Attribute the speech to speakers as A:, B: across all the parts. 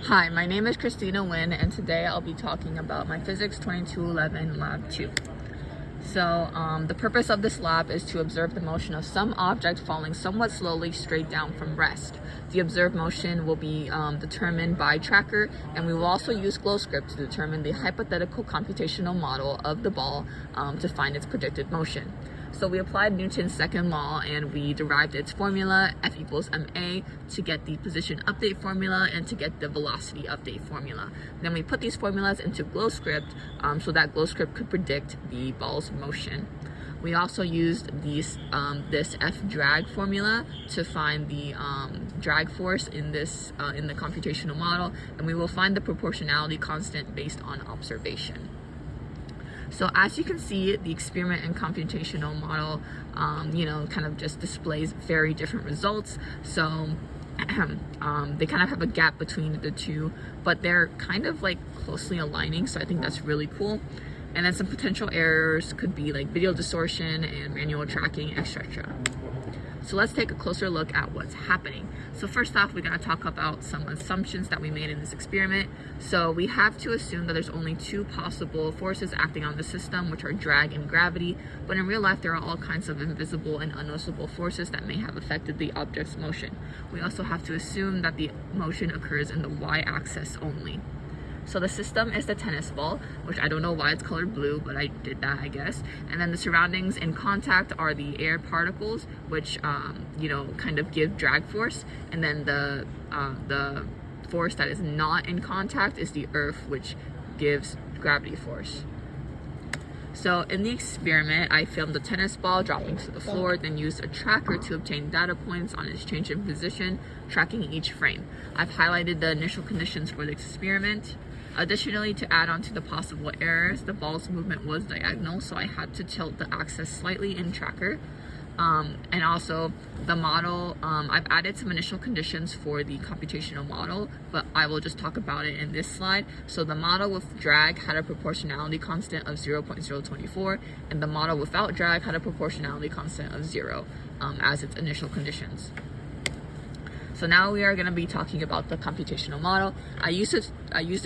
A: Hi, my name is Christina Nguyen, and today I'll be talking about my Physics 2211 Lab 2. So, the purpose of this lab is to observe the motion of some object falling somewhat slowly straight down from rest. The observed motion will be determined by tracker, and we will also use glow script to determine the hypothetical computational model of the ball to find its predicted motion. So we applied Newton's second law and we derived its formula, F equals ma, to get the position update formula and to get the velocity update formula. Then we put these formulas into glow script so that glow script could predict the ball's motion. We also used this F drag formula to find the drag force in the computational model, and we will find the proportionality constant based on observation. So as you can see, the experiment and computational model, kind of just displays very different results. So they kind of have a gap between the two, but they're kind of like closely aligning. So I think that's really cool. And then some potential errors could be like video distortion and manual tracking, etc. So let's take a closer look at what's happening. So first off, we're going to talk about some assumptions that we made in this experiment. So we have to assume that there's only two possible forces acting on the system, which are drag and gravity. But in real life, there are all kinds of invisible and unnoticeable forces that may have affected the object's motion. We also have to assume that the motion occurs in the y-axis only. So the system is the tennis ball, which I don't know why it's colored blue, but I did that, I guess. And then the surroundings in contact are the air particles, which, kind of give drag force. And then the force that is not in contact is the earth, which gives gravity force. So in the experiment, I filmed the tennis ball dropping to the floor, then used a tracker to obtain data points on its change in position, tracking each frame. I've highlighted the initial conditions for the experiment. Additionally, to add on to the possible errors, the ball's movement was diagonal, so I had to tilt the axis slightly in tracker. And also the model, I've added some initial conditions for the computational model, but I will just talk about it in this slide. So the model with drag had a proportionality constant of 0.024, and the model without drag had a proportionality constant of 0 as its initial conditions. So now we are going to be talking about the computational model. I used the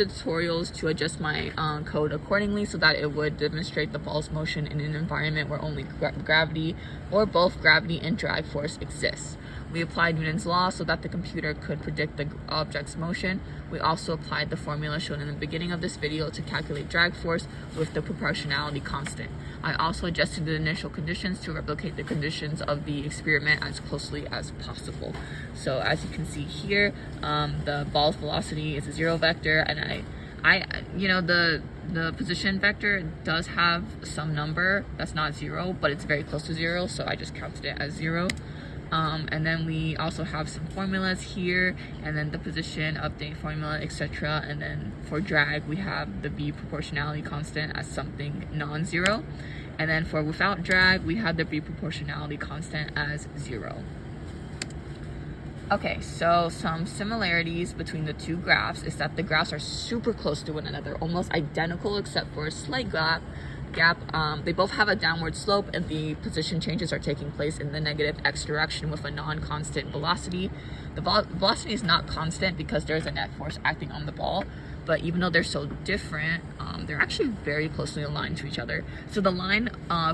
A: tutorials to adjust my code accordingly so that it would demonstrate the ball's motion in an environment where only gravity or both gravity and drag force exists. We applied Newton's law so that the computer could predict the object's motion. We also applied the formula shown in the beginning of this video to calculate drag force with the proportionality constant. I also adjusted the initial conditions to replicate the conditions of the experiment as closely as possible. So as you can see here, the ball's velocity is a 0 vector, and the position vector does have some number that's not 0, but it's very close to 0, so I just counted it as 0. And then we also have some formulas here, and then the position update formula, etc. And then for drag, we have the V proportionality constant as something non-zero. And then for without drag, we have the V proportionality constant as 0. Okay, so some similarities between the two graphs is that the graphs are super close to one another, almost identical except for a slight gap. They both have a downward slope, and the position changes are taking place in the negative x direction with a non-constant velocity. The velocity is not constant because there's a net force acting on the ball, but even though they're so different, they're actually very closely aligned to each other. So the line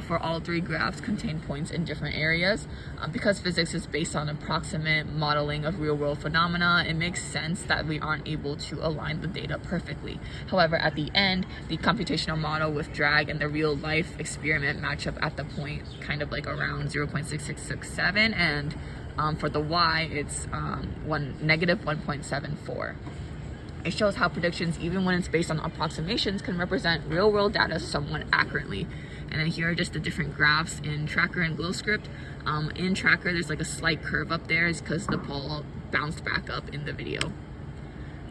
A: for all three graphs contain points in different areas. Because physics is based on approximate modeling of real-world phenomena, it makes sense that we aren't able to align the data perfectly. However, at the end, the computational model with drag and the real-life experiment match up at the point kind of like around 0.6667, and for the y, it's negative 1.74. It shows how predictions, even when it's based on approximations, can represent real-world data somewhat accurately. And then here are just the different graphs in tracker and glow script. In tracker, there's like a slight curve up there. It's because the ball bounced back up in the video.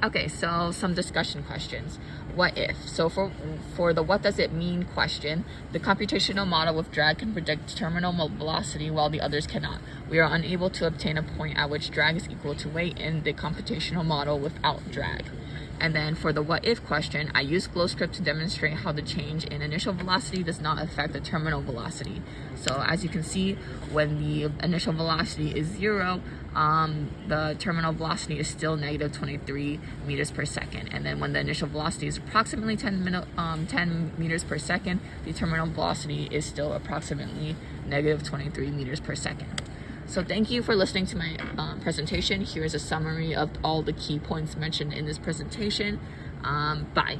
A: Okay, so some discussion questions. What if? So for the what does it mean question, the computational model with drag can predict terminal velocity while the others cannot. We are unable to obtain a point at which drag is equal to weight in the computational model without drag. And then for the what if question, I used glow script to demonstrate how the change in initial velocity does not affect the terminal velocity. So as you can see, when the initial velocity is 0, the terminal velocity is still negative 23 meters per second. And then when the initial velocity is approximately 10 meters per second, the terminal velocity is still approximately negative 23 meters per second. So thank you for listening to my presentation. Here is a summary of all the key points mentioned in this presentation. Bye.